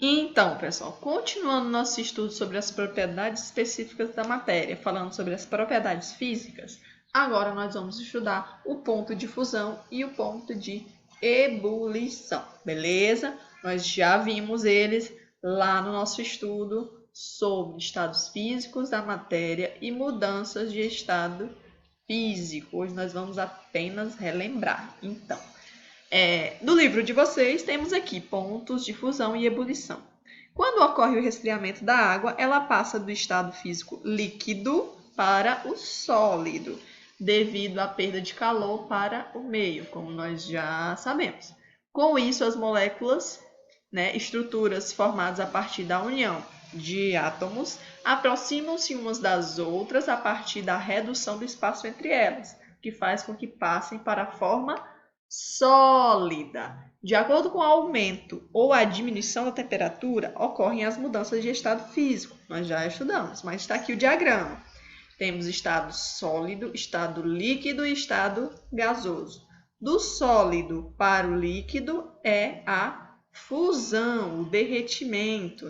Então, pessoal, continuando nosso estudo sobre as propriedades específicas da matéria, falando sobre as propriedades físicas, agora nós vamos estudar o ponto de fusão e o ponto de ebulição, beleza? Nós já vimos eles lá no nosso estudo sobre estados físicos da matéria e mudanças de estado físico. Hoje nós vamos apenas relembrar. Então, no livro de vocês, temos aqui pontos de fusão e ebulição. Quando ocorre o resfriamento da água, ela passa do estado físico líquido para o sólido, devido à perda de calor para o meio, como nós já sabemos. Com isso, as moléculas, estruturas formadas a partir da união de átomos, aproximam-se umas das outras a partir da redução do espaço entre elas, que faz com que passem para a forma sólida. De acordo com o aumento ou a diminuição da temperatura, ocorrem as mudanças de estado físico. Nós já estudamos, mas está aqui o diagrama. Temos estado sólido, estado líquido e estado gasoso. Do sólido para o líquido é a fusão, o derretimento,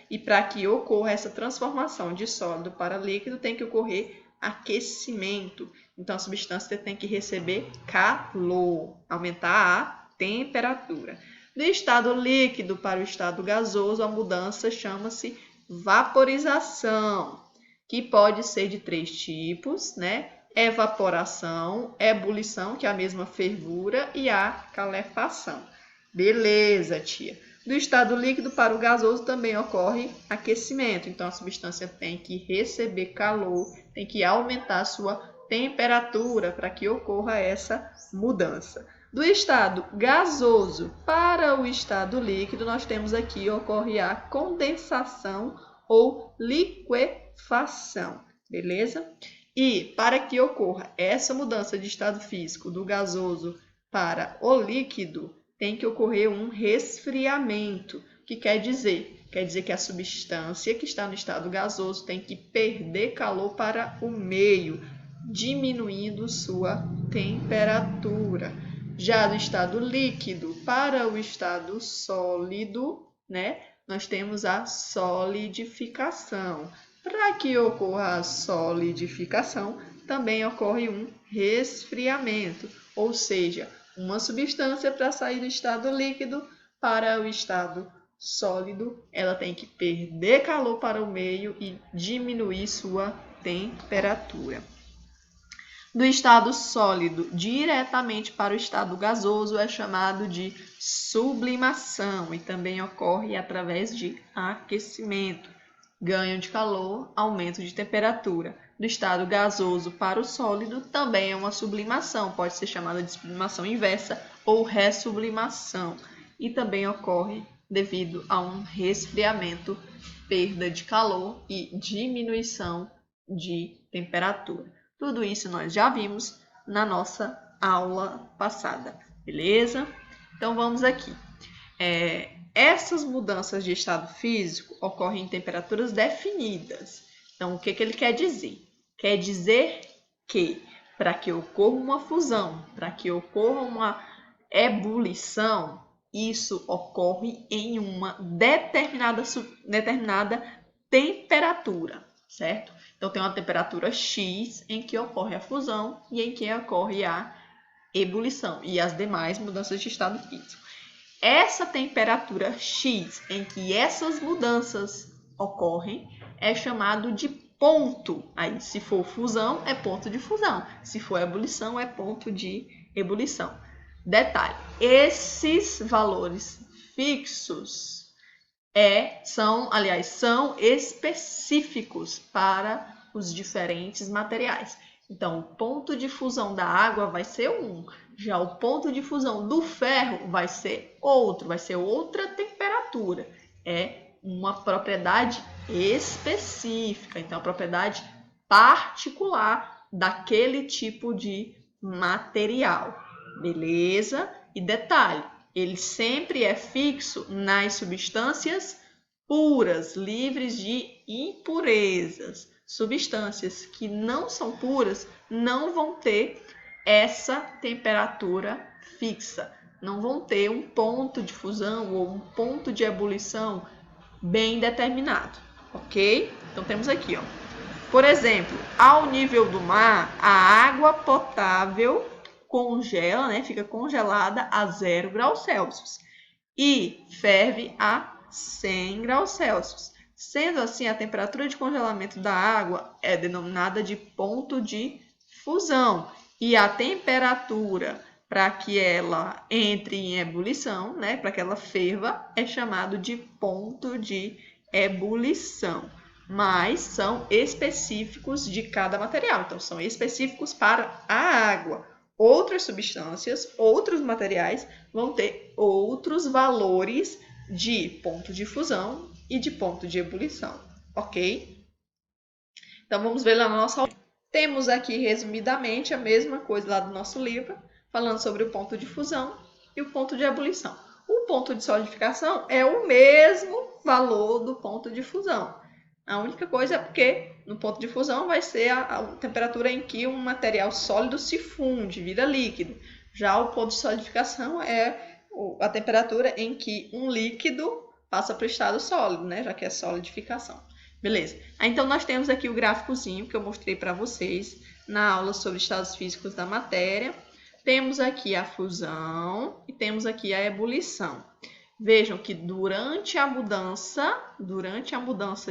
E para que ocorra essa transformação de sólido para líquido, tem que ocorrer aquecimento. Então, a substância tem que receber calor, aumentar a temperatura. Do estado líquido para o estado gasoso, a mudança chama-se vaporização, que pode ser de 3 tipos, Evaporação, ebulição, que é a mesma fervura, e a calefação. Beleza, tia. Do estado líquido para o gasoso também ocorre aquecimento. Então, a substância tem que receber calor, tem que aumentar a sua temperatura para que ocorra essa mudança. Do estado gasoso para o estado líquido, nós temos aqui, ocorre a condensação ou liquefação, beleza? E para que ocorra essa mudança de estado físico do gasoso para o líquido, tem que ocorrer um resfriamento, que quer dizer que a substância que está no estado gasoso tem que perder calor para o meio, diminuindo sua temperatura. Já do estado líquido para o estado sólido, nós temos a solidificação. Para que ocorra a solidificação, também ocorre um resfriamento, ou seja, uma substância para sair do estado líquido para o estado sólido, ela tem que perder calor para o meio e diminuir sua temperatura. Do estado sólido diretamente para o estado gasoso é chamado de sublimação e também ocorre através de aquecimento, ganho de calor, aumento de temperatura. Do estado gasoso para o sólido também é uma sublimação, pode ser chamada de sublimação inversa ou ressublimação, e também ocorre devido a um resfriamento, perda de calor e diminuição de temperatura. Tudo isso nós já vimos na nossa aula passada, beleza? Então vamos aqui. Essas mudanças de estado físico ocorrem em temperaturas definidas. Então, o que ele quer dizer? Quer dizer que para que ocorra uma fusão, para que ocorra uma ebulição, isso ocorre em uma determinada temperatura, certo? Então, tem uma temperatura X em que ocorre a fusão e em que ocorre a ebulição e as demais mudanças de estado físico. Essa temperatura X em que essas mudanças ocorrem é chamado de ponto. Aí, se for fusão, é ponto de fusão. Se for ebulição, é ponto de ebulição. Detalhe, esses valores fixos são específicos para os diferentes materiais. Então, o ponto de fusão da água vai ser 1. Já o ponto de fusão do ferro vai ser outro, vai ser outra temperatura. É uma propriedade específica, então, a propriedade particular daquele tipo de material. Beleza? E detalhe, ele sempre é fixo nas substâncias puras, livres de impurezas. Substâncias que não são puras não vão ter essa temperatura fixa. não vão ter um ponto de fusão ou um ponto de ebulição bem determinado, ok? Então temos aqui, ó. Por exemplo, ao nível do mar, a água potável congela, né, fica congelada a 0 graus Celsius e ferve a 100 graus Celsius. Sendo assim, a temperatura de congelamento da água é denominada de ponto de fusão e a temperatura para que ela entre em ebulição, né, para que ela ferva, é chamado de ponto de ebulição. Mas são específicos de cada material, então são específicos para a água. Outras substâncias, outros materiais vão ter outros valores de ponto de fusão e de ponto de ebulição, ok? Então vamos ver lá na nossa aula. Temos aqui resumidamente a mesma coisa lá do nosso livro, falando sobre o ponto de fusão e o ponto de ebulição. O ponto de solidificação é o mesmo valor do ponto de fusão. A única coisa é porque no ponto de fusão vai ser a temperatura em que um material sólido se funde, vira líquido. Já o ponto de solidificação é a temperatura em que um líquido passa para o estado sólido, né? Já que é solidificação. Beleza. Então, nós temos aqui o gráficozinho que eu mostrei para vocês na aula sobre estados físicos da matéria. Temos aqui a fusão e temos aqui a ebulição. Vejam que durante a mudança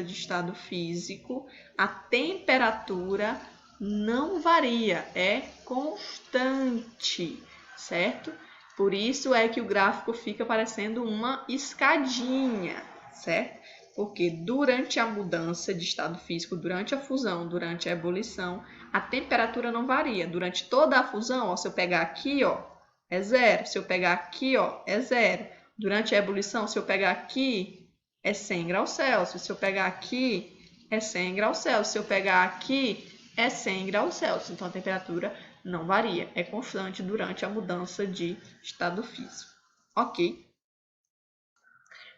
de estado físico, a temperatura não varia, é constante, certo? Por isso é que o gráfico fica parecendo uma escadinha, certo? Porque durante a mudança de estado físico, durante a fusão, durante a ebulição, a temperatura não varia. Durante toda a fusão, ó, se eu pegar aqui, ó, é 0. Se eu pegar aqui, ó, é 0. Durante a ebulição, se eu pegar aqui, é 100 graus Celsius. Se eu pegar aqui, é 100 graus Celsius. Se eu pegar aqui, é 100 graus Celsius. Então, a temperatura não varia. É constante durante a mudança de estado físico. Ok?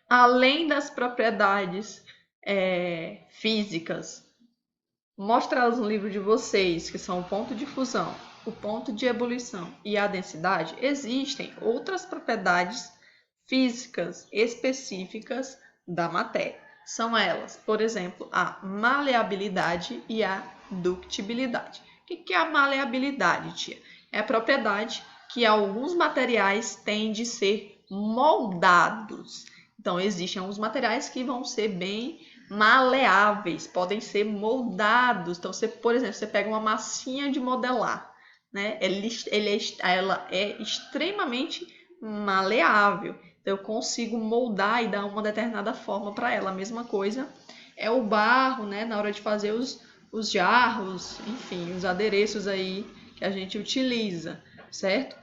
Além das propriedades físicas mostradas no livro de vocês, que são o ponto de fusão, o ponto de ebulição e a densidade, existem outras propriedades físicas específicas da matéria. São elas, por exemplo, a maleabilidade e a ductibilidade. O que é a maleabilidade, tia? É a propriedade que alguns materiais têm de ser moldados. Então, existem alguns materiais que vão ser bem maleáveis, podem ser moldados. Então, por exemplo, você pega uma massinha de modelar, né? Ela é extremamente maleável. Então, eu consigo moldar e dar uma determinada forma para ela. A mesma coisa é o barro, né? Na hora de fazer os jarros, enfim, os adereços aí que a gente utiliza, certo?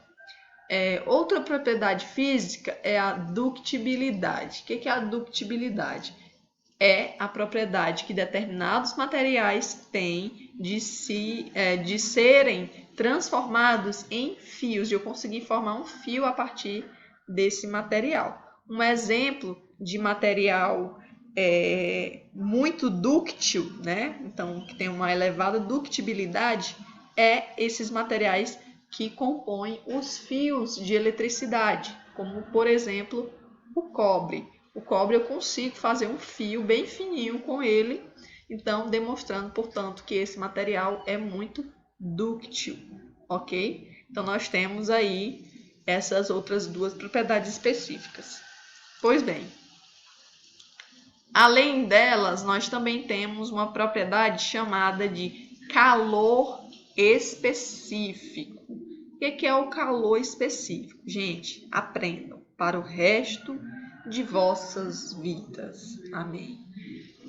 Outra propriedade física é a ductibilidade. O que é a ductibilidade? É a propriedade que determinados materiais têm de serem transformados em fios, de eu conseguir formar um fio a partir desse material. Um exemplo de material muito dúctil, né? Então, que tem uma elevada ductibilidade, é esses materiais que compõem os fios de eletricidade, como, por exemplo, o cobre. O cobre eu consigo fazer um fio bem fininho com ele, então demonstrando, portanto, que esse material é muito dúctil, ok? Então, nós temos aí essas outras duas propriedades específicas. Pois bem, além delas, nós também temos uma propriedade chamada de calor específico. O que é o calor específico? Gente, aprendam para o resto de vossas vidas. Amém.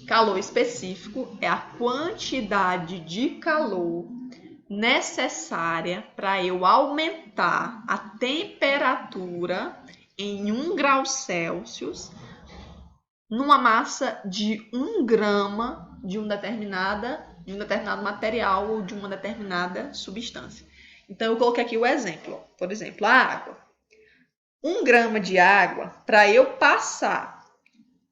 Calor específico é a quantidade de calor necessária para eu aumentar a temperatura em 1 grau Celsius numa massa de 1 grama de um determinado material ou de uma determinada substância. Então, eu coloquei aqui o exemplo. Por exemplo, a água. 1 grama de água, para eu passar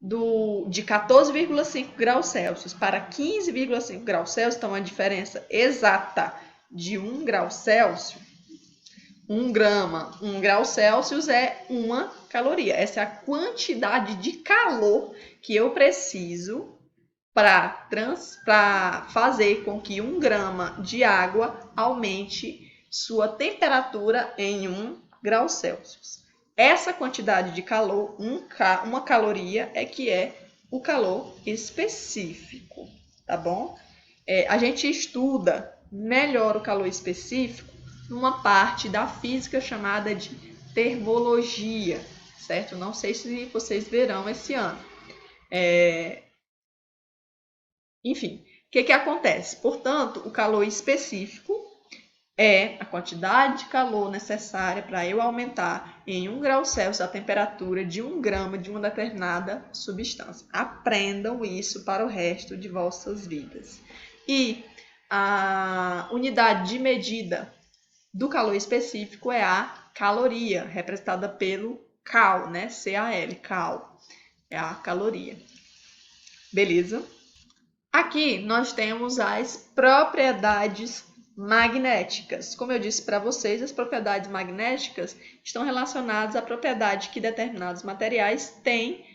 de 14,5 graus Celsius para 15,5 graus Celsius, então a diferença exata de 1 grau Celsius, 1 grama, 1 grau Celsius é 1 caloria. Essa é a quantidade de calor que eu preciso para fazer com que 1 grama de água aumente sua temperatura em 1 grau Celsius. Essa quantidade de calor, 1 caloria, é o calor específico, tá bom? A gente estuda melhor o calor específico numa parte da física chamada de termologia, certo? Não sei se vocês verão esse ano. Enfim, o que acontece? Portanto, o calor específico é a quantidade de calor necessária para eu aumentar em 1 grau Celsius a temperatura de 1 grama de uma determinada substância. Aprendam isso para o resto de vossas vidas. E a unidade de medida do calor específico é a caloria, representada pelo cal, né? C-A-L, cal. É a caloria. Beleza? Aqui nós temos as propriedades magnéticas. Como eu disse para vocês, as propriedades magnéticas estão relacionadas à propriedade que determinados materiais têm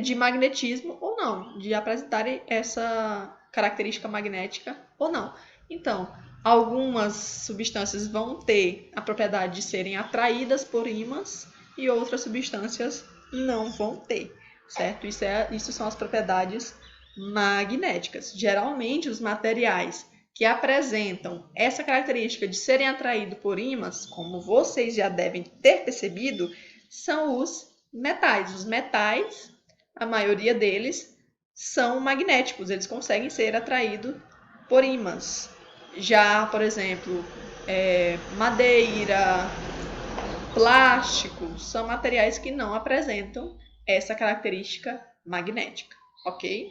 de magnetismo ou não, de apresentarem essa característica magnética ou não. Então, algumas substâncias vão ter a propriedade de serem atraídas por ímãs e outras substâncias não vão ter, certo? Isso são as propriedades magnéticas. Geralmente, os materiais que apresentam essa característica de serem atraídos por ímãs, como vocês já devem ter percebido, são os metais. Os metais, a maioria deles, são magnéticos, eles conseguem ser atraídos por ímãs. Já, por exemplo, madeira, plástico, são materiais que não apresentam essa característica magnética, ok?